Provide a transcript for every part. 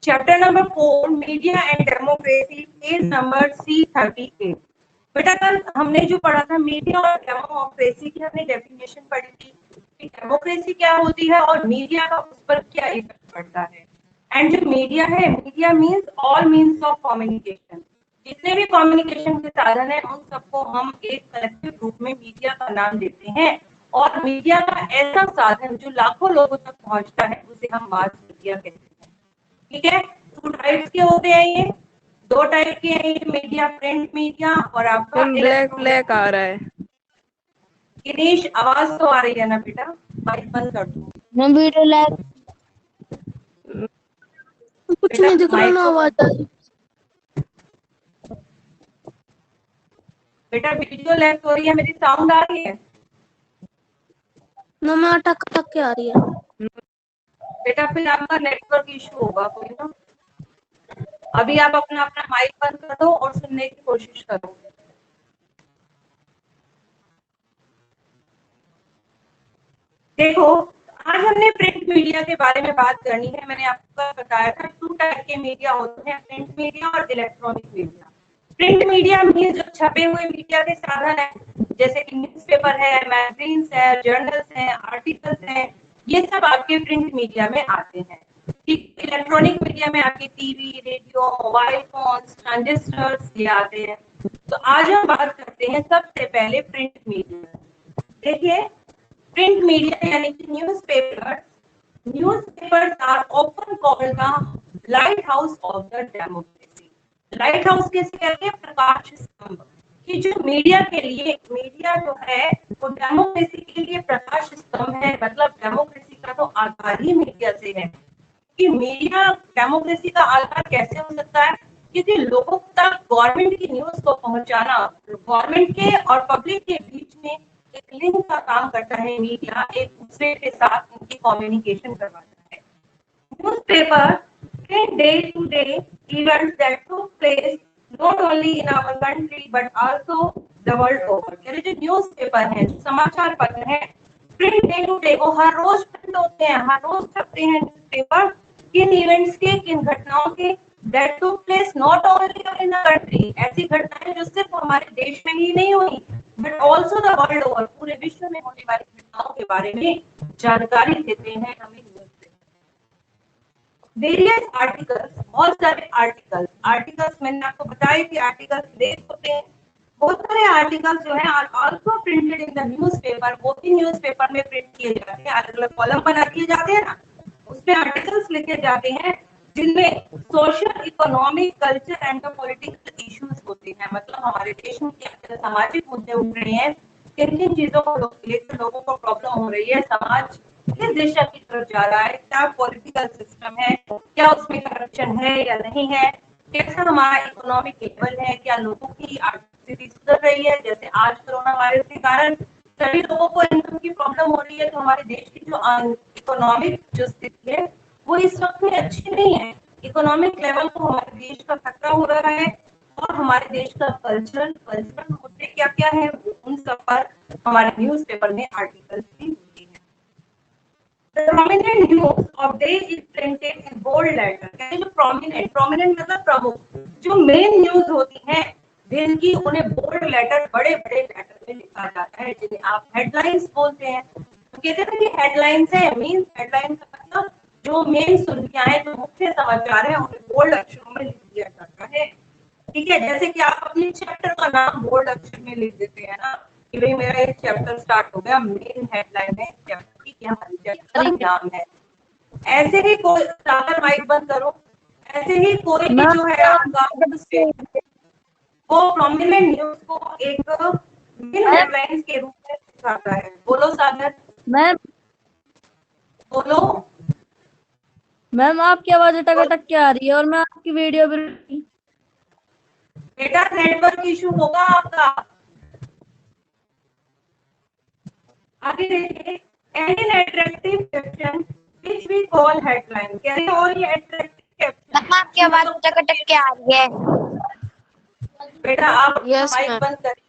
Chapter number 4 media and democracy, page number C38। बेटा कल हमने जो पढ़ा था मीडिया और डेमोक्रेसी की हमने डेफिनेशन पढ़ी थी कि डेमोक्रेसी क्या होती है और मीडिया का उस पर क्या इफेक्ट पड़ता है। एंड जो मीडिया है, media means all means of communication. जितने भी कम्युनिकेशन के साधन है उन सबको हम एक कलेक्टिव रूप में मीडिया का नाम देते हैं। और मीडिया का ऐसा साधन जो लाखों लोगों तक पहुंचता है उसे हम मास मीडिया कहते हैं। ठीक है, 2 टाइप्स के होते हैं ये, 2 टाइप के हैं ये मीडिया, प्रिंट मीडिया और आपका मैम ब्लैक इलेक्ट्रॉनिक। आ रहा है। गिरीश आवाज तो आ रही है ना बेटा, माइक बंद कर दो। मैं वीडियो लैग कुछ बेटा नहीं दिख रहा माइक ना, तो आवाज आ रही। बेटा वीडियो लैग हो रही है, मेरी साउंड आ रही है? ना मैं अटक अटक के आ रही है। बेटा फिर आपका नेटवर्क इशू होगा कोई ना। अभी आप अपना अपना माइक बंद कर दो और सुनने की कोशिश करो। देखो, आज हमने प्रिंट मीडिया के बारे में बात करनी है। मैंने आपको बताया था 2 टाइप के मीडिया होते हैं, प्रिंट मीडिया और electronic media. Print media means जो छपे हुए मीडिया के साधन है, जैसे कि न्यूज़पेपर है, मैगजीन्स है, जर्नल्स हैं, आर्टिकल्स हैं, ये सब आपके प्रिंट मीडिया में आते हैं। इलेक्ट्रॉनिक मीडिया में आपके TV, radio, mobile phone, transistors ये आते हैं। तो आज हम बात करते हैं सबसे पहले प्रिंट मीडिया। देखिए, प्रिंट मीडिया यानी कि newspapers are often called the lighthouse of the democracy. Lighthouse किसे कहते हैं? प्रकाश स्तंभ। कि जो मीडिया के लिए, मीडिया जो है वो डेमोक्रेसी के लिए प्रकाश स्तंभ है। मतलब डेमोक्रेसी का तो आधार ही मीडिया से है। कि मीडिया डेमोक्रेसी का आधार कैसे हो सकता है? क्योंकि लोगों तक गवर्नमेंट की न्यूज को पहुंचाना, गवर्नमेंट के और पब्लिक के बीच में एक लिंक का काम करता है मीडिया, एक दूसरे के साथ उनकी कम्युनिकेशन करवाता है। Newspaper print day-to-day events that took place not only in our country but also the world over। यानी जो न्यूज़पेपर है, समाचार पत्र है, प्रिंट डे टू डे वो हर रोज प्रिंट होते हैं, हर रोज छपते हैं न्यूज़पेपर। किन इवेंट्स के, किन घटनाओं के? that took place not only in a country, ऐसी घटनाएं जो सिर्फ हमारे देश में ही नहीं हुई but also the world over, पूरे विश्व में होने वाली घटनाओं के बारे में जानकारी देते हैं हमें न्यूज़पेपर। वेरियस आर्टिकल्स, बहुत सारे आर्टिकल्स मैंने आपको बताया कि आर्टिकल्स लेख होते हैं। बहुत सारे आर्टिकल्स जो है are also printed in the newspaper, वो भी न्यूज़पेपर में प्रिंट किए जाते हैं, अलग अलग कॉलम बना दिए जाते हैं ना, उसमें आर्टिकल्स लिखे जाते हैं जिनमें social, economic, culture and political issues होते हैं। मतलब हमारे देश में क्या सामाजिक मुद्दे उठ रहे हैं, किन किन चीजों को लेकर लोगों को प्रॉब्लम हो रही है, समाज किस दिशा की तरफ जा रहा है, क्या पॉलिटिकल सिस्टम है, क्या उसमें करप्शन है या नहीं है, कैसा हमारा इकोनॉमिक लेवल है, क्या लोगों की आर्थिक स्थिति सुधर रही है। जैसे आज कोरोना वायरस के कारण सभी लोगों को इनकम की प्रॉब्लम हो रही है, तो हमारे देश की जो इकोनॉमिक जो स्थिति है वो इस वक्त में अच्छी नहीं है। इकोनॉमिक लेवल को हमारे देश का खतरा हो रहा है और हमारे देश का कल्चरल मुद्दे क्या क्या है उन सब पर हमारे न्यूज़पेपर में आर्टिकल्स भी होते हैं। The prominent news of day is printed in bold letter। कहते हैं जो prominent मतलब प्रमुख, जो मेन न्यूज होती है दिन की, उन्हें बोल्ड लेटर, बड़े बड़े लेटर में लिखा जाता है, जिन्हें आप हेडलाइंस बोलते हैं। तो कहते हैं कि हेडलाइंस है, मीन्स हेडलाइन का मतलब जो मेन सुर्खियां हैं, जो मुख्य समाचार है, उन्हें बोल्ड अक्षरों में लिख दिया जाता है। ठीक है, जैसे कि आप अपने चैप्टर का नाम बोल्ड अक्षर में लिख देते हैं ना कि भाई मेरा एक चैप्टर स्टार्ट हो गया, मेन हेडलाइन है चैप्टर की, हमारी चैप्टर का नाम है। ऐसे ही कोई, सागर माइक बंद करो, ऐसे ही कोई भी जो है आपका वो प्रोमिनेंट न्यूज को एक मेन हेडलाइंस के रूप में दिखाता है। बोलो सागर, मैम बोलो। मैम आपकी आवाज अटक अटक के आ रही है और मैं आपकी वीडियो भी। बेटा नेटवर्क इशू होगा आपका। आगे देखिए, any attractive caption which we call headline. कह रहे हैं और ये अट्रैक्टिव मैम आपकी कैप्शन आवाज मतलब अटक अटक के आ रही है। बेटा आप यस माइक मैम। बंद करिए।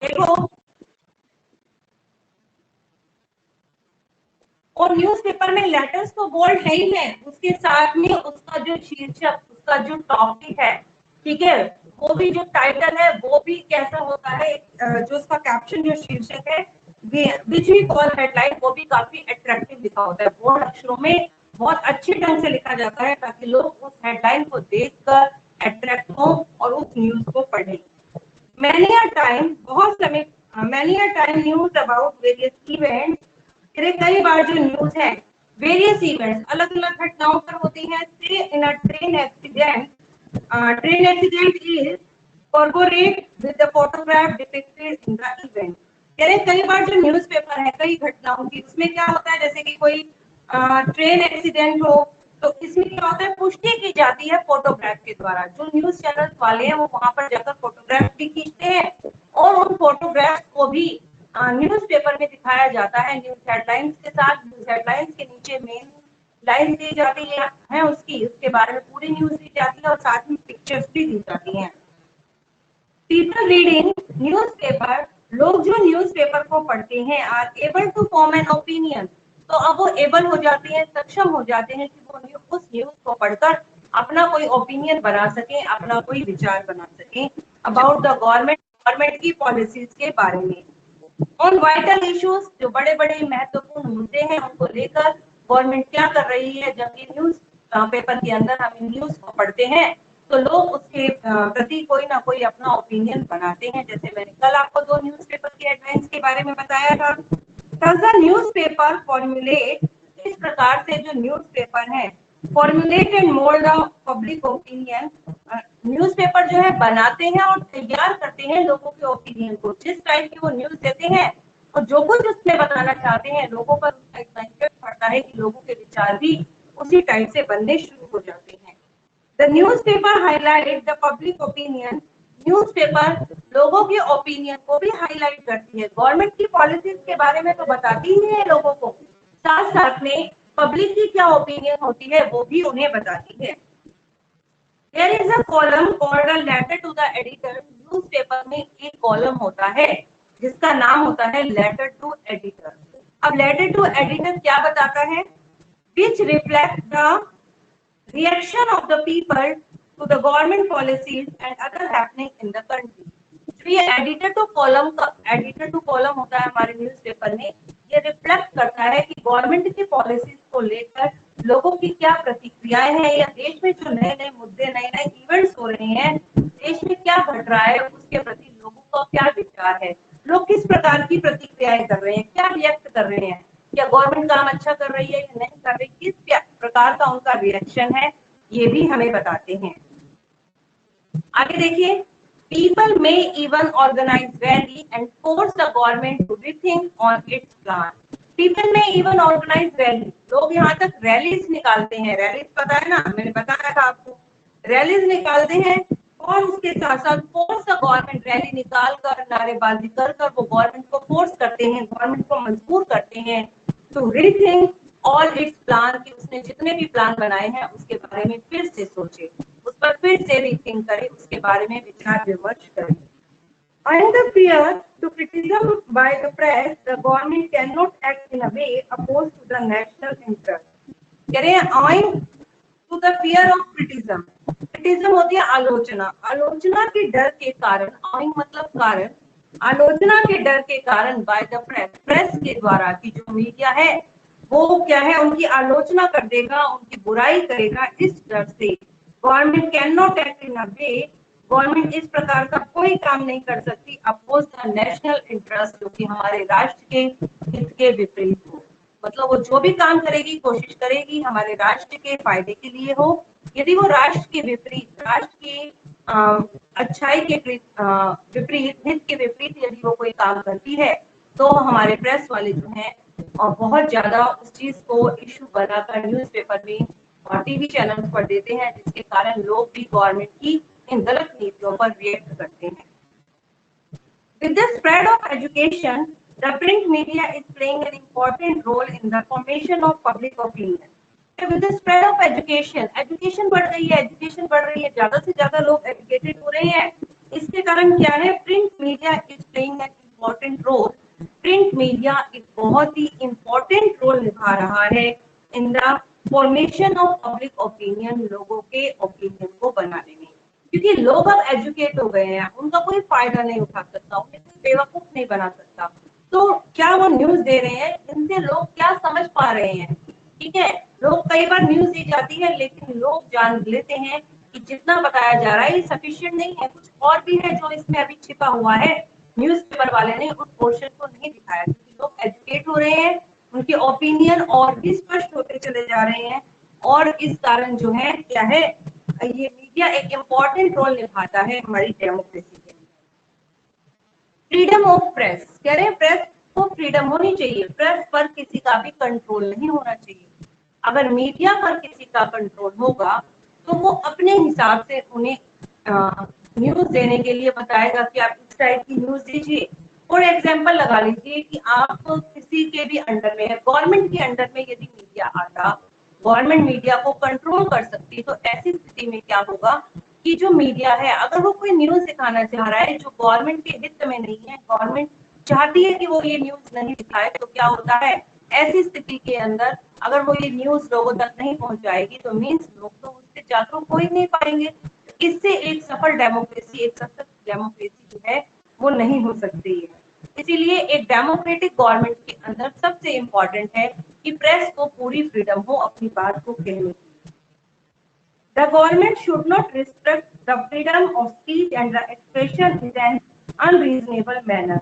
देखो, और न्यूज़पेपर में लेटर्स तो बोल्ड है ही है, उसके साथ में उसका जो शीर्षक, उसका जो टॉपिक है, ठीक है, वो भी जो टाइटल है वो भी कैसा होता है, जो उसका कैप्शन, जो शीर्षक है, विच वी कॉल हेडलाइन, वो भी काफी अट्रैक्टिव लिखा होता है, बोल्ड अक्षरों में बहुत अच्छे ढंग से लिखा जाता है ताकि लोग उस हेडलाइन को देखकर अट्रैक्ट हो और उस न्यूज को पढ़ें। Many a time, बहुत समय, many a time news about various events, तेरे कई बार जो न्यूज है वेरियस इवेंट्स, अलग अलग घटनाओं पर होती है, से in a train accident is corporate with the photograph depicted in the event. कह रहे कई बार जो न्यूज़पेपर है कई घटनाओं की, उसमें क्या होता है, जैसे कि कोई ट्रेन एक्सीडेंट हो, तो इसमें क्या होता है, पुष्टि की जाती है फोटोग्राफ के द्वारा। जो न्यूज चैनल वाले हैं वो वहां पर जाकर फोटोग्राफ भी खींचते हैं और उन फोटोग्राफ्स को भी न्यूज़पेपर में दिखाया जाता है, न्यूज हेडलाइंस के साथ। न्यूज हेडलाइंस के नीचे मेन लाइन दी जाती है उसकी, उसके बारे में पूरी न्यूज दी जाती है और साथ में पिक्चर्स भी दी जाती हैं। पीपल रीडिंग न्यूज़पेपर, लोग जो न्यूज़पेपर को पढ़ते हैं, are able to form an opinion, तो अब वो एबल हो जाते हैं, सक्षम हो जाते हैं कि वो उस न्यूज को पढ़कर अपना कोई ओपिनियन बना सके, अपना कोई विचार बना सके अबाउट द गवर्नमेंट की पॉलिसीज के बारे में। ऑन वाइटल इश्यूज, जो बड़े बड़े महत्वपूर्ण मुद्दे हैं उनको लेकर गवर्नमेंट क्या कर रही है, जब ये न्यूज पेपर के अंदर हम न्यूज को पढ़ते हैं तो लोग उसके प्रति कोई ना कोई अपना ओपिनियन बनाते हैं। जैसे मैंने कल आपको 2 न्यूज़पेपर के हेडलाइंस के बारे में बताया था। Does the newspaper formulate, इस प्रकार से जो न्यूज़पेपर है formulate and mould the public opinion, newspaper जो है बनाते हैं और तैयार करते हैं लोगों के ओपिनियन को, जिस टाइप की वो न्यूज देते हैं और जो कुछ उसमें बताना चाहते हैं लोगों पर उसका इतना इफेक्ट पड़ता है कि लोगों के विचार भी उसी टाइप से बनने शुरू हो जाते हैं। The newspaper highlight the public opinion, newspaper लोगों के ओपिनियन को भी हाईलाइट करती है। गवर्नमेंट की पॉलिसीज के बारे में तो बताती ही है लोगों को, साथ साथ में पब्लिक की क्या ओपिनियन होती है वो भी उन्हें बताती है। There is a column called a letter to the editor, newspaper में एक कॉलम होता है जिसका नाम होता है लेटर टू एडिटर। अब लेटर टू एडिटर क्या बताता है, which reflect the reaction of the people to the government policies and other happening in the country। जो ये एडिटर टू कॉलम होता है हमारे न्यूज़पेपर में, ये रिफ्लेक्ट करता है कि गवर्नमेंट की पॉलिसीज को लेकर लोगों की क्या प्रतिक्रियाएं हैं, या देश में जो नए नए मुद्दे, नए नए इवेंट्स हो रहे हैं, देश में क्या घट रहा है, उसके प्रति लोगों का क्या विचार है, लोग किस प्रकार की प्रतिक्रियाएं कर रहे हैं, क्या रिएक्ट कर रहे हैं, क्या गवर्नमेंट काम अच्छा कर रही है या नहीं कर रही, किस प्रकार का उनका रिएक्शन है, ये भी हमें बताते हैं। आगे देखिए, people may even organise rally and force the government to rethink on its plan. People may even organise rally, लोग यहाँ तक रैलीज निकालते हैं, रैलीज पता है ना, मैंने बताया था आपको, रैलीज निकालते हैं और उसके साथ साथ फोर्स द गवर्नमेंट, रैली निकाल कर, नारेबाजी कर कर वो गवर्नमेंट को फोर्स करते हैं, गवर्नमेंट को मजबूर करते हैं to rethink all its plan, कि उसने जितने भी प्लान बनाए हैं उसके बारे में फिर से सोचे, उस पर फिर से रीथिंक करे, उसके बारे में विचार विमर्श करे। And the fear to criticism by the press, the government cannot act in a way opposed to the national interest। कह रहे हैं owing to the fear of criticism, criticism होती है आलोचना, आलोचना के डर के कारण, owing मतलब कारण, आलोचना के डर के कारण by the press, प्रेस के द्वारा, की जो मीडिया है वो क्या है, उनकी आलोचना कर देगा, उनकी बुराई करेगा, इस डर से government can not act in a way, government इस प्रकार का कोई काम नहीं कर सकती अपोज द नेशनल इंटरेस्ट, जो कि हमारे राष्ट्र के हित के विपरीत हो। मतलब वो जो भी काम करेगी, कोशिश करेगी हमारे राष्ट्र के फायदे के लिए हो। यदि वो राष्ट्र के विपरीत, राष्ट्र की अच्छाई के विपरीत, हित के विपरीत यदि वो कोई काम करती है, तो हमारे प्रेस वाले जो हैं और बहुत ज्यादा उस चीज को इशू बनाकर न्यूज़पेपर में और टीवी चैनल्स पर देते हैं, जिसके कारण लोग भी गवर्नमेंट की इन गलत नीतियों पर रिएक्ट करते हैं। With the spread of education, the print media is playing an important role in the formation of public opinion। With the spread of education, education बढ़ रही है, education बढ़ रही है, ज्यादा से ज्यादा लोग एजुकेटेड हो रहे हैं, इसके कारण क्या है, print media is playing an important role. Print media एक बहुत ही इम्पोर्टेंट रोल निभा रहा है in the formation of public opinion, लोगों के ओपिनियन को बनाने में। क्योंकि लोग अब एजुकेट हो गए हैं, उनका कोई फायदा नहीं उठा सकता, उन्हें कोई बेवकूफ नहीं बना सकता। तो क्या वो न्यूज दे रहे हैं, इनसे लोग क्या समझ पा रहे हैं? ठीक है, लोग कई बार न्यूज दी जाती है लेकिन लोग जान लेते हैं कि जितना बताया जा रहा है ये सफिशिएंट नहीं है, कुछ और भी है जो इसमें अभी छिपा हुआ है। न्यूज़पेपर वाले ने उस पोर्शन को नहीं दिखाया, क्योंकि लोग एजुकेट हो रहे हैं, उनके ओपिनियन और भी स्पष्ट होते चले जा रहे हैं। और इस कारण जो है क्या है, ये मीडिया एक इम्पोर्टेंट रोल निभाता है हमारी डेमोक्रेसी के। फ्रीडम ऑफ प्रेस, कह रहे हैं प्रेस को फ्रीडम होनी चाहिए, प्रेस पर किसी का भी कंट्रोल नहीं होना चाहिए। अगर मीडिया पर किसी का कंट्रोल होगा तो वो अपने हिसाब से उन्हें न्यूज देने के लिए बताएगा कि आप इस टाइप की न्यूज दीजिए। फॉर एग्जाम्पल लगा लीजिए कि आप किसी के भी अंडर में है, गवर्नमेंट के अंडर में यदि मीडिया आता, गवर्नमेंट मीडिया को कंट्रोल कर सकती है, तो ऐसी स्थिति में क्या होगा कि जो मीडिया है अगर वो कोई न्यूज दिखाना चाह रहा है जो गवर्नमेंट के हित में नहीं है, गवर्नमेंट चाहती है कि वो ये न्यूज नहीं दिखाए, तो क्या होता है ऐसी स्थिति के अंदर अगर वो ये न्यूज लोगों तक नहीं पहुंचाएगी तो मीन्स लोग तो उससे जागरूक हो ही नहीं पाएंगे। इससे एक सफल डेमोक्रेसी, एक सशक्त डेमोक्रेसी जो है वो नहीं हो सकती है। इसीलिए एक डेमोक्रेटिक गवर्नमेंट के अंदर सबसे इम्पोर्टेंट है कि प्रेस को पूरी फ्रीडम हो अपनी बात को कहने की। The government should not restrict the freedom of speech and the expression in an unreasonable manner.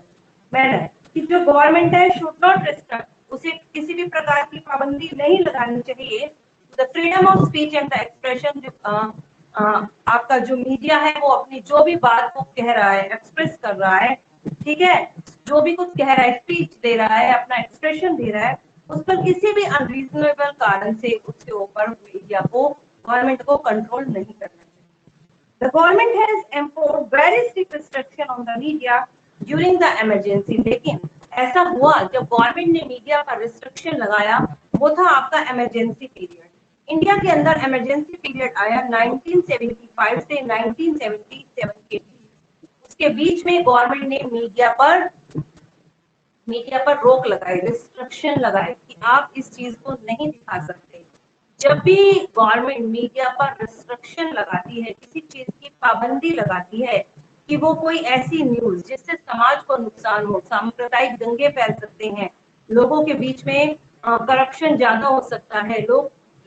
कि जो गवर्नमेंट है should not restrict, उसे किसी भी प्रकार की पाबंदी नहीं लगानी चाहिए। The freedom of speech and the expression, आपका जो मीडिया है वो अपनी जो भी बात को कह रहा है, एक्सप्रेस कर रहा है, ठीक है, जो भी कुछ कह रहा है, स्पीच दे रहा है, अपना एक्सप्रेशन दे रहा है, उस पर किसी भी अनरीजनेबल कारण से उसके ऊपर मीडिया को, गवर्नमेंट को कंट्रोल नहीं करना चाहिए। The government has imposed very strict restriction on the media during the emergency, लेकिन ऐसा हुआ जब गवर्नमेंट ने मीडिया पर रिस्ट्रिक्शन लगाया, वो था आपका इमरजेंसी पीरियड। इंडिया के अंदर इमरजेंसी पीरियड आया 1975 से 1977 के बीच। उसके बीच में गवर्नमेंट ने मीडिया पर रोक लगाई, रिस्ट्रिक्शन लगाए कि आप इस चीज को नहीं दिखा सकते। जब भी गवर्नमेंट मीडिया पर रिस्ट्रिक्शन लगाती है, किसी चीज की पाबंदी लगाती है कि वो कोई ऐसी न्यूज जिससे समाज को नुकसान हो, सांप्रदायिक दंगे फैल सकते हैं, लोगों के बीच में करप्शन ज्यादा हो सकता है,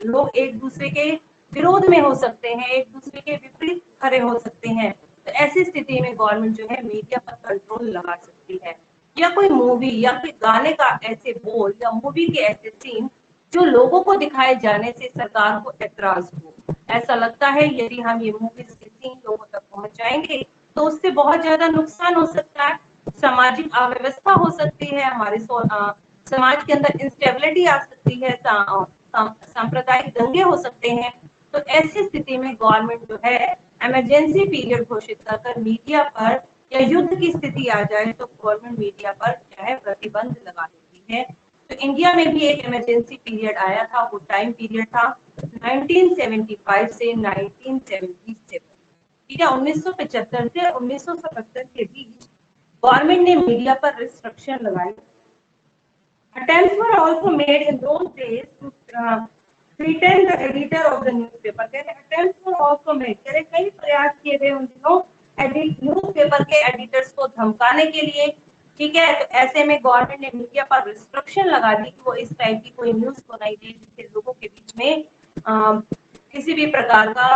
लोग एक दूसरे के विरोध में हो सकते हैं, एक दूसरे के विपरीत खड़े हो सकते हैं, तो ऐसी स्थिति में गवर्नमेंट जो है मीडिया पर कंट्रोल लगा सकती है। या कोई मूवी या कोई गाने का ऐसे बोल या मूवी के ऐसे सीन जो लोगों को दिखाए जाने से सरकार को ऐतराज हो, ऐसा लगता है यदि हम ये मूवीज के सीन लोगों तक पहुंचाएंगे तो उससे बहुत ज्यादा नुकसान हो सकता है, सामाजिक अव्यवस्था हो सकती है, हमारे समाज के अंदर इंस्टेबिलिटी आ सकती है, सांप्रदायिक दंगे हो सकते हैं। तो ऐसी स्थिति में गवर्नमेंट जो है इमरजेंसी पीरियड घोषित कर मीडिया पर, या युद्ध की स्थिति आ जाए तो गवर्नमेंट मीडिया पर क्या है प्रतिबंध लगा देती है। तो इंडिया में भी एक इमरजेंसी पीरियड आया था, वो टाइम पीरियड था 1975 से 1977, ठीक है, 1975 से 1977 के बीच गवर्नमेंट ने मीडिया पर रिस्ट्रिक्शन लगाई। Attempts were also made in those days to threaten the editor of the newspaper. Attempts were also made, कई प्रयास किए गए उन दिनों न्यूज़पेपर के एडिटर्स को धमकाने के लिए, ठीक है। तो ऐसे में गवर्नमेंट ने मीडिया पर रिस्ट्रिक्शन लगा दी कि वो इस टाइप की कोई न्यूज को नहीं दे जिससे लोगों के बीच में किसी भी प्रकार का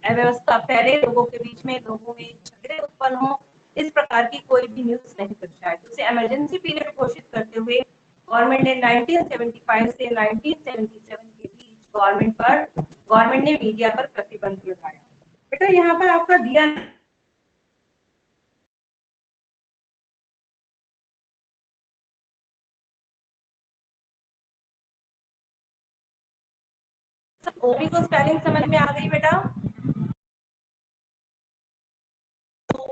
अव्यवस्था फैले, लोगों के बीच में लोगों में झगड़े उत्पन्न हो, इस प्रकार की कोई भी न्यूज नहीं पहुंचाए। तो उसे इमरजेंसी पीरियड घोषित करते हुए गवर्नमेंट ने 1975 से 1977 के बीच गवर्नमेंट ने मीडिया पर प्रतिबंध लगाया। बेटा यहाँ पर आपका दिया ओबी को स्पेलिंग समझ में आ गई बेटा?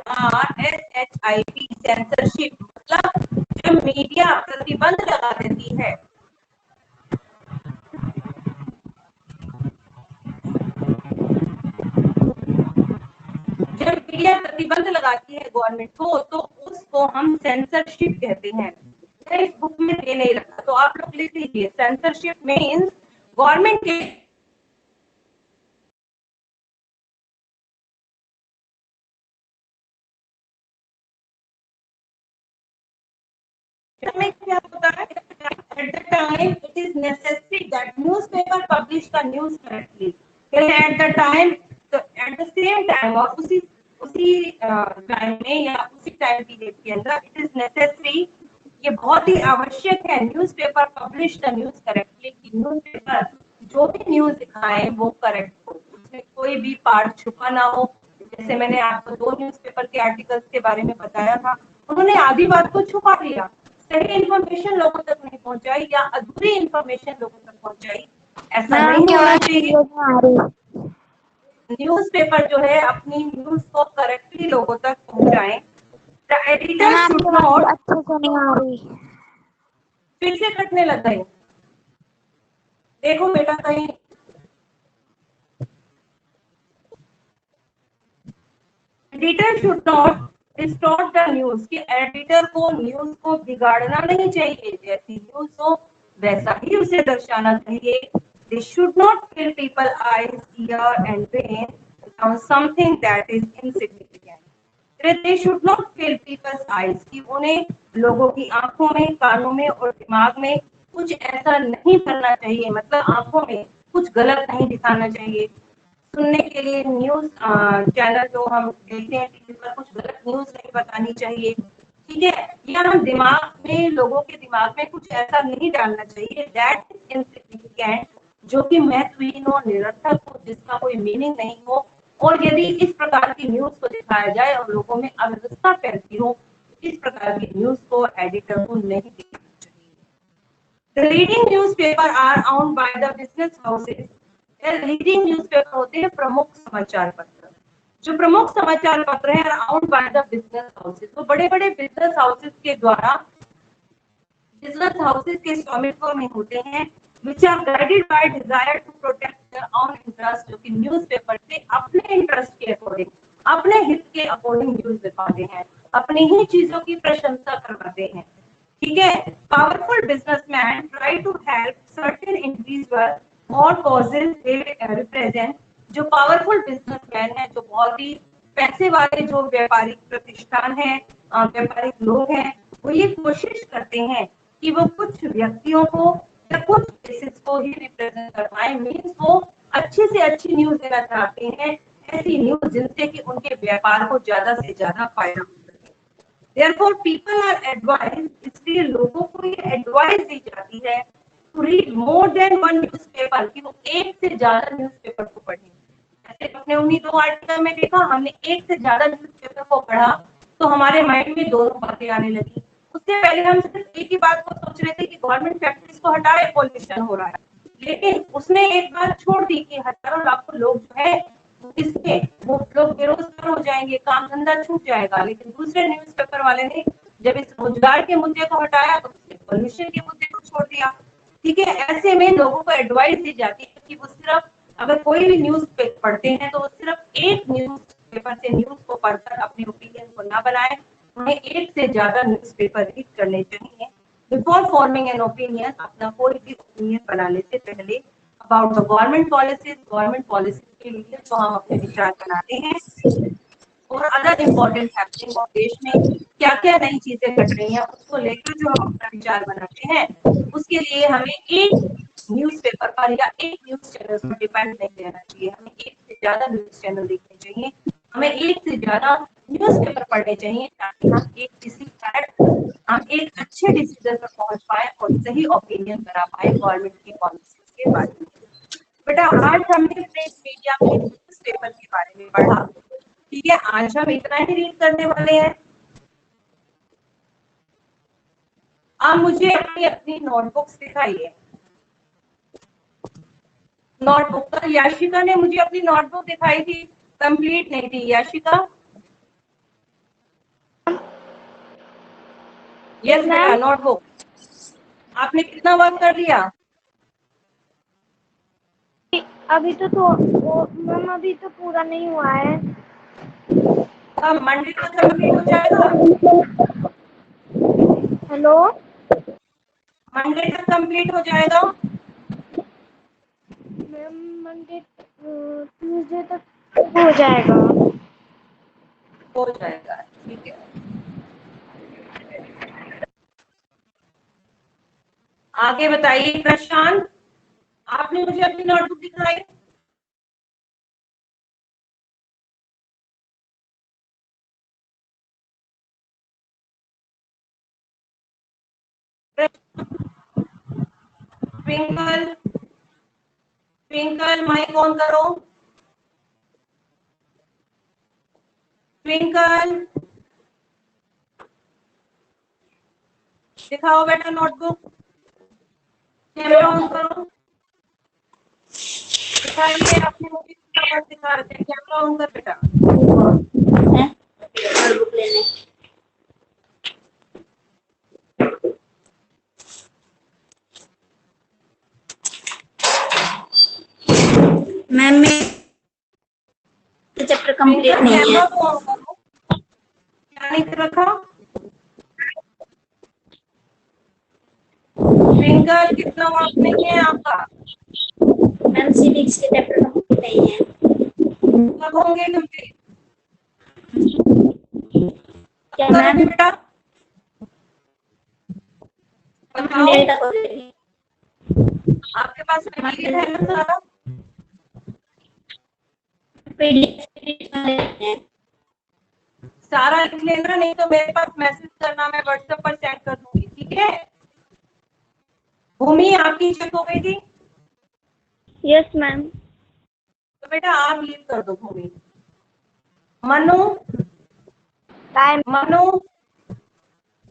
RSHIP सेंसरशिप मतलब जब मीडिया प्रतिबंध लगा देती है, जब मीडिया प्रतिबंध लगाती है गवर्नमेंट को, तो उसको हम सेंसरशिप कहते हैं। इस बुक में ये नहीं रखा, तो आप लोग लिख लीजिए, सेंसरशिप मीन्स गवर्नमेंट के में क्या होता है, at the time it is necessary that newspaper publish the news correctly, at the time, तो at the same time और उसी टाइम में या उसी टाइम पीरियड के अंदर इट इज नेसेसरी, ये बहुत ही आवश्यक है, newspaper publish the news correctly, कि न्यूज़पेपर जो भी न्यूज दिखाए वो करेक्ट हो, उसमें कोई भी पार्ट छुपा ना हो। जैसे मैंने आपको 2 न्यूज़पेपर के आर्टिकल्स के बारे में बताया था, उन्होंने आधी बात को छुपा दिया, सही इंफॉर्मेशन लोगों तक नहीं पहुंचाई या अधूरी इंफॉर्मेशन लोगों तक पहुंचाई, ऐसा नहीं होना चाहिए। न्यूज़पेपर जो है अपनी न्यूज को करेक्टली लोगों तक पहुंचाएं। द एडिटर शुड नॉट, अच्छे से नहीं आ रही, फिर से कटने लग गई, देखो बेटा कहीं, editor should not distort the news, कि एडिटर को न्यूज को बिगाड़ना नहीं चाहिए, जैसी न्यूज हो वैसा ही उसे दर्शाना चाहिए। They should not fill people eyes, ear and brain on something that is insignificant. They should not fill people's eyes, कि उन्हें लोगों की आंखों में, कानों में और दिमाग में कुछ ऐसा नहीं करना चाहिए, मतलब आंखों में कुछ गलत नहीं दिखाना चाहिए। सुनने के लिए न्यूज चैनल जो हम देखते हैं टीवी पर, कुछ गलत न्यूज नहीं बतानी चाहिए, ठीक है, या हम दिमाग में, लोगों के दिमाग में कुछ ऐसा नहीं डालना चाहिए दैट इज इनसिग्निफिकेंट, जो कि महत्वहीन हो, निरर्थक हो, जिसका कोई मीनिंग नहीं हो। और यदि इस प्रकार की न्यूज को दिखाया जाए और लोगों में अव्यवस्था फैलती हो, इस प्रकार की न्यूज को एडिटर को नहीं दिखाना चाहिए। The leading newspaper are owned by the business houses. Leading newspaper होते हैं प्रमुख समाचार पत्र, जो प्रमुख समाचार पत्र हैं owned by the business houses, तो बड़े-बड़े बिजनेस हाउसेस के द्वारा, बिजनेस हाउसेस के स्वामित्व में होते हैं, which are guided by desire to protect their own interest, जो कि न्यूज़पेपर से अपने इंटरेस्ट के अकॉर्डिंग, अपने हित के अकॉर्डिंग न्यूज दिखाते हैं, अपनी ही चीजों की प्रशंसा करवाते हैं, ठीक है। Powerful businessman try to help certain individual और कॉजेज दे रिप्रेजेंट, जो पावरफुल बिजनेसमैन है, जो बहुत ही पैसे वाले जो व्यापारिक प्रतिष्ठान है, व्यापारिक लोग हैं, वो ये कोशिश करते हैं कि वो कुछ व्यक्तियों को या कुछ केसेस को ही रिप्रेजेंट कर पाए, मीन्स वो अच्छी से अच्छी न्यूज देना चाहते हैं, ऐसी न्यूज जिनसे कि उनके व्यापार को ज्यादा से ज्यादा फायदा हो सके। Therefore, people are advised, इसलिए लोगों को ये एडवाइस दी जाती है to read more than one newspaper, कि वो एक से ज्यादा न्यूज़पेपर को पढ़ें। ऐसे अपने उन्हीं 2 आर्टिकल में देखा, हमने एक से ज्यादा न्यूज़पेपर को पढ़ा तो हमारे माइंड में दोनों बातें आने लगी। उससे पहले हम सिर्फ एक ही बात को सोच रहे थे कि गवर्नमेंट फैक्ट्रीज को हटाए, पॉल्यूशन हो रहा है, लेकिन उसने एक बात छोड़ दी कि हजारों लाखों लोग जो है इससे वो लोग बेरोजगार हो जाएंगे, काम धंधा छूट जाएगा। लेकिन दूसरे न्यूज़पेपर वाले ने जब इस रोजगार के मुद्दे को हटाया तो उसने पॉल्यूशन के मुद्दे को छोड़ दिया, ठीक है। ऐसे में लोगों को एडवाइस दी जाती है कि वो सिर्फ, अगर कोई भी न्यूज पढ़ते हैं तो वो सिर्फ एक न्यूज पेपर से न्यूज को पढ़कर अपने ओपिनियन को ना बनाए, उन्हें एक से ज्यादा न्यूज पेपर रीड करने चाहिए बिफोर फॉर्मिंग एन ओपिनियन, अपना कोई भी ओपिनियन बनाने से पहले, अबाउट द गवर्नमेंट पॉलिसीज के लिए तो हम अपने विचार बनाते हैं, और अदर इम्पोर्टेंट हैपनिंग ऑफ देश में क्या क्या नई चीजें घट रही हैं उसको लेकर जो हम अपना विचार बनाते हैं, उसके लिए हमें एक न्यूज़पेपर पर या एक न्यूज चैनल पर डिपेंड नहीं रहना चाहिए, हमें एक से ज्यादा न्यूज चैनल देखने चाहिए, हमें एक से ज्यादा न्यूज़पेपर पढ़ने चाहिए, ताकि हम हम एक अच्छे डिसीजन पर पहुंच पाए और सही ओपिनियन बना पाए गवर्नमेंट की पॉलिसीज के बारे में। बेटा आज हमने प्रिंट मीडिया में न्यूज़पेपर के बारे में पढ़ा, ठीक है। आज हम इतना ही रीड करने वाले हैं। आप मुझे अपनी अपनी नोटबुक्स दिखाइए। नोटबुक का याशिका ने मुझे अपनी नोटबुक दिखाई थी, कंप्लीट नहीं थी याशिका। यस बेटा, नोटबुक आपने कितना वर्क कर लिया? अभी तो मैम अभी तो पूरा नहीं हुआ है। कब मंडे तक कंप्लीट हो जाएगा? हेलो मंडे तक कंप्लीट हो जाएगा? मैम मंडे ट्यूसडे तक हो जाएगा। हो जाएगा, ठीक है। आगे बताइए प्रशांत, आपने मुझे अपनी नोटबुक दिखाई। ट्विंकल, ट्विंकल माइक ऑन करो। ट्विंकल, दिखाओ बेटा नोटबुक, कैमरा ऑन करो। दिखाइए, अपने मुझे दिखा रहे थे, कैमरा ऑन कर बेटा। नोटबुक लेने मैम में चैप्टर कंप्लीट नहीं है। कैमरा को ऑन करो। क्या नहीं कर रखा? ट्विंकल, कितना मार्क्स नहीं है आपका? मैम सिविक्स के चैप्टर कंप्लीट नहीं है। कब होंगे कंप्लीट? क्या कब मैम? होंगे बेटा? बताओ। मंडे तक हो जाएगी। आपके पास मटेरियल है ना सारा? पीडीएफ हैं। सारा लिख लेना, नहीं तो मेरे पास मैसेज करना, मैं व्हाट्सएप पर सेंड कर दूंगी, ठीक है? भूमि आपकी चेक हो गई थी? Yes ma'am. तो बेटा आप लीव कर दो भूमि। मनु, टाइम मनु,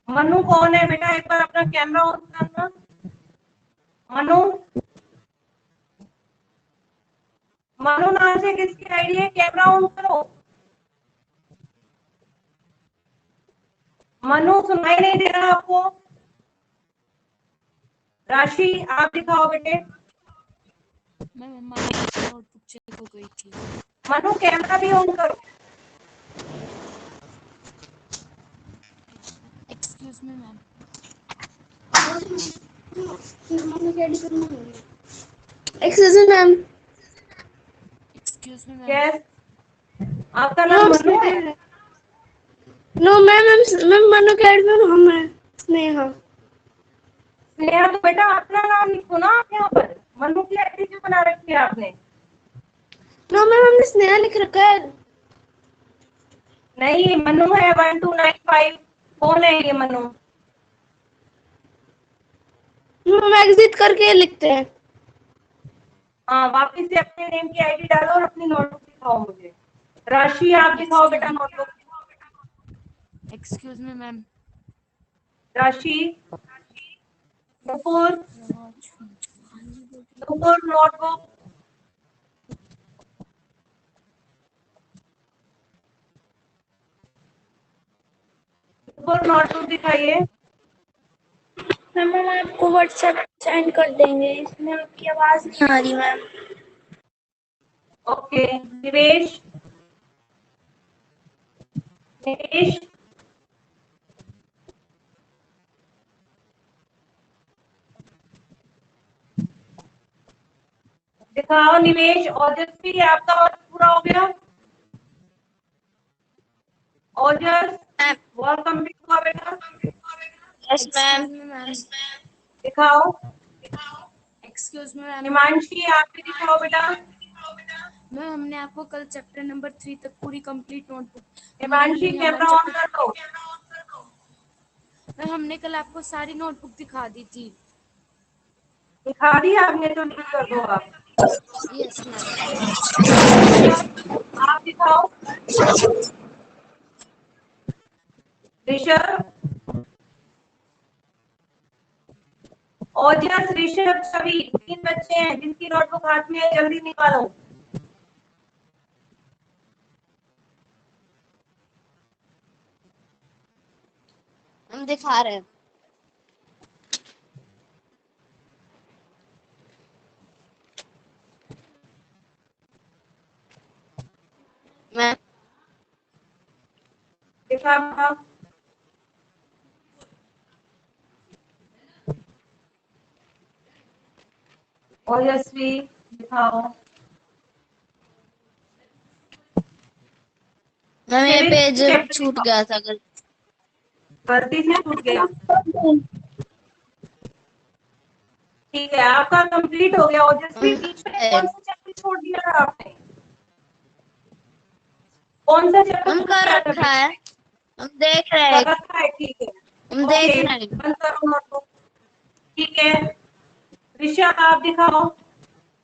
मनु कौन है बेटा? एक बार अपना कैमरा ऑन करना। मनु, मनु नाम से किसकी आईडी है? कैमरा ऑन करो। मनु, सुनाई नहीं दे रहा आपको? राशि, आप दिखाओ बेटे। मैम हमारी नोटबुक चेक हो गई थी। मनु, कैमरा भी ऑन करो। Excuse me ma'am. Excuse me ma'am. Excuse me ma'am. Yes, आपका नाम मनु है? नो मैम, मैम मनु के आईडी में हम है स्नेहा। स्नेहा, तो बेटा अपना नाम लिखो ना आप यहाँ पर। मनु की आईडी क्यों बना रखी है आपने? नो मैम, हमने स्नेहा लिख रखा है। नहीं, मनु है 1295। कौन है ये मनु? हम एग्जिट करके लिखते हैं। हाँ, वापिस से अपने नेम की आईडी डालो और अपनी नोटबुक दिखाओ मुझे। राशि, आप दिखाओ बेटा नोटबुक। Excuse me ma'am. राशि, नुपुर, नुपुर नोटबुक। नुपुर नोटबुक दिखाइए। मैम हम आपको व्हाट्सएप सेंड कर देंगे, इसमें आपकी आवाज नहीं आ रही मैम। ओके, निवेश, निवेश, दिखाओ निवेश। ओजस्वी, आपका वर्क पूरा हो गया? ओजस, वर्क कंप्लीट हुआ बेटा? Yes ma'am. Excuse me ma'am. दिखाओ। Excuse me ma'am. हिमांशी, आप भी दिखाओ बेटा। मैम हमने आपको कल चैप्टर नंबर 3 तक पूरी कंप्लीट नोटबुक हमारे हिमांशी, हमारे कैमरा ऑन चैप्टर। कर दो। मैम हमने कल आपको सारी नोटबुक दिखा दी थी। दिखा दी आपने, तो लीव कर दो आप। Yes ma'am. आप दिखाओ। ऋषभ, ओजस, ऋषभ, छवि, 3 बच्चे हैं जिनकी नोटबुक हाथ में है, जल्दी निकालो। हम दिखा रहे हैं मैम। शिफा मैम, ओजस्वी दिखाओ। मैम ये Civics पेज chapter छूट दिखाओ। गया था कल। गलती से छूट गया, ठीक है आपका कंप्लीट हो गया। ओजस्वी बीच में कौन सा चैप्टर छोड़ दिया था आपने? कौन सा चैप्टर हम छूट कर गया था रखा बीच है, में? हम देख रहे कर हैं, रखा है, ठीक है। हम ओके, देख रहे हैं। बंद करो नोटबुक, ठीक है। ऋषभ आप दिखाओ,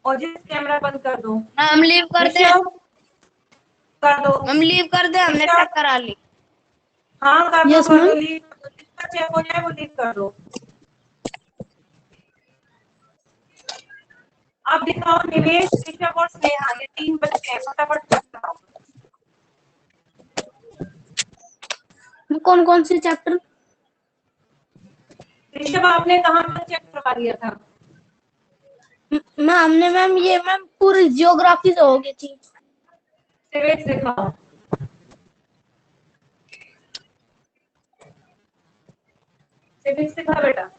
ओजस कैमरा बंद कर दो। ना हम लीव कर दे, ऋषभ कर दो। हम लीव कर दे, हमने ऋषभ, चेक करा ली। हाँ कर दो Yes, कर ma'am. दो, लीव कर दो, जिसका चेक हो जाए वो लीव कर दो। आप दिखाओ निवेश, ऋषभ और स्नेहा, ये 3 बच्चे हैं, फटाफट दिखाओ। कौन कौन से चैप्टर? ऋषभ आपने कहाँ पर चेक करवा दिया था? मैम ये मैम पूरी जियोग्राफी से हो गई थी। सिविक्स दिखाओ। सिविक्स दिखा बेटा।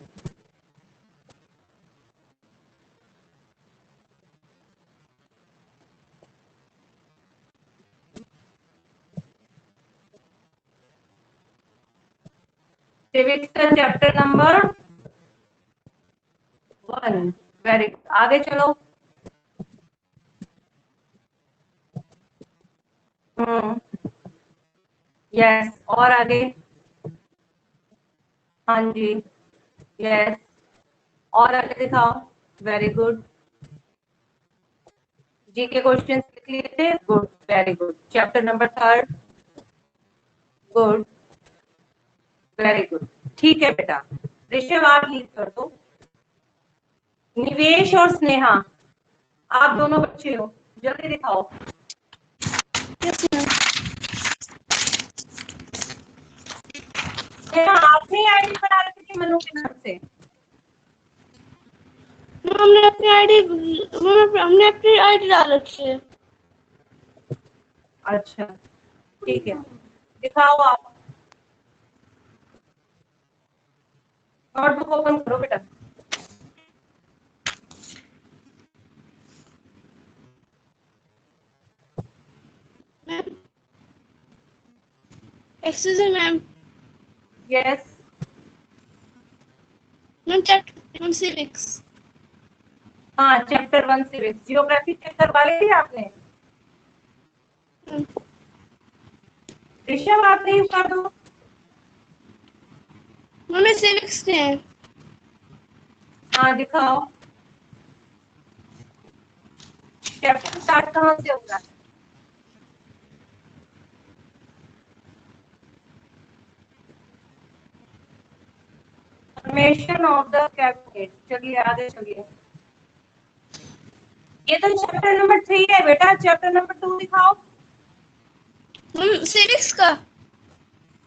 सिविक्स का चैप्टर नंबर 1, वेरी गुड, आगे चलो। यस, और आगे। हाँ जी, यस, और आगे दिखाओ, वेरी गुड। जी के क्वेश्चन लिख लिए थे, good, very good. Chapter number 3, good, very good, ठीक है बेटा। ऋषभ आप लीड कर दो। निवेश और स्नेहा, आप दोनों बच्चे हो, जल्दी दिखाओ। स्नेहा आपने आईडी बना रखी थी मनु के नाम से? हमने अपनी आईडी डाल रखी है। अच्छा, ठीक है, दिखाओ आप। नोटबुक ओपन करो बेटा। Excuse me ma'am, yes, ma'am chapter civics. हाँ चैप्टर 1 सिविक्स। जियोग्राफी चेक करवा ली आपने? ऋषभ आप लीव कर दो। मैम सिविक्स के हैं। हाँ दिखाओ, चैप्टर स्टार्ट कहाँ से होगा? फॉर्मेशन ऑफ द कैबिनेट, चलिए आगे चलिए। ये तो चैप्टर नंबर 3 है बेटा, चैप्टर नंबर 2 दिखाओ। मैम सिविक्स का।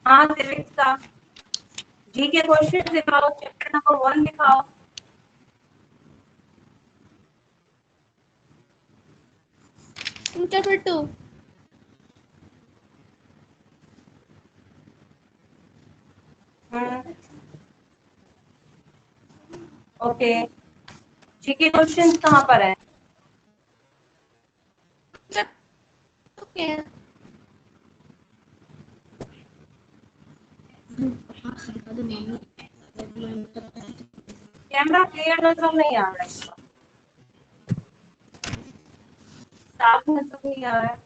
हाँ सिविक्स का। जी के क्वेश्चन दिखाओ, चैप्टर नंबर 1 दिखाओ। चैप्टर 2। ओके, जी के क्वेश्चन कहाँ पर है? ओके। कैमरा क्लियर नजर नहीं आ रहा है, साफ नजर नहीं आ रहा है।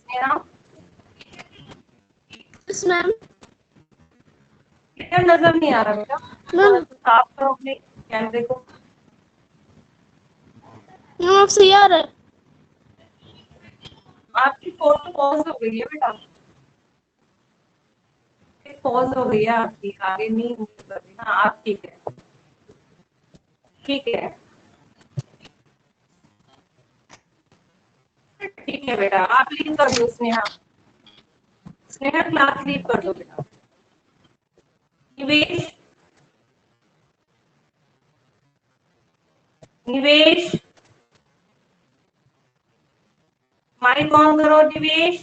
मेरा यस मैम। क्लियर नजर नहीं आ रहा बेटा, थोड़ा सा साफ करो अपने कैमरे को। मैम आप सही आ रहा है। आपकी फोटो पॉज हो गई है बेटा, पॉज हो गई है आपकी, आगे नहीं मूव कर रही। हाँ आप ठीक है, ठीक है, ठीक है बेटा, आप लीव कर दो। स्नेहा, स्नेहा क्लास लीव कर दो बेटा। निवेश, निवेश, माइक ऑन करो दिवेश।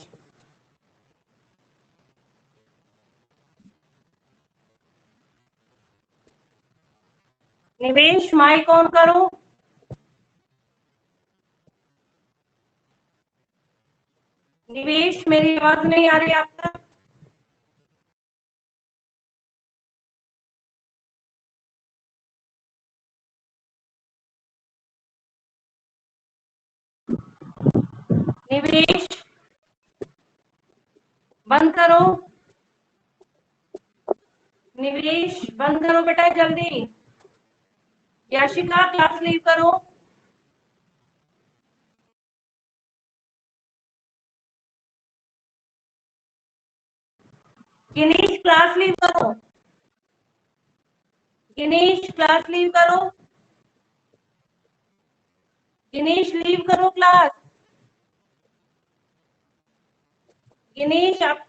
निवेश माइक ऑन करो। निवेश मेरी आवाज नहीं आ रही आपका? निवेश बंद करो। निवेश बंद करो बेटा जल्दी। याशिका क्लास लीव करो। गिनीश क्लास लीव करो। गिनीश क्लास लीव करो। गिनीश लीव करो क्लास। गिनीश आप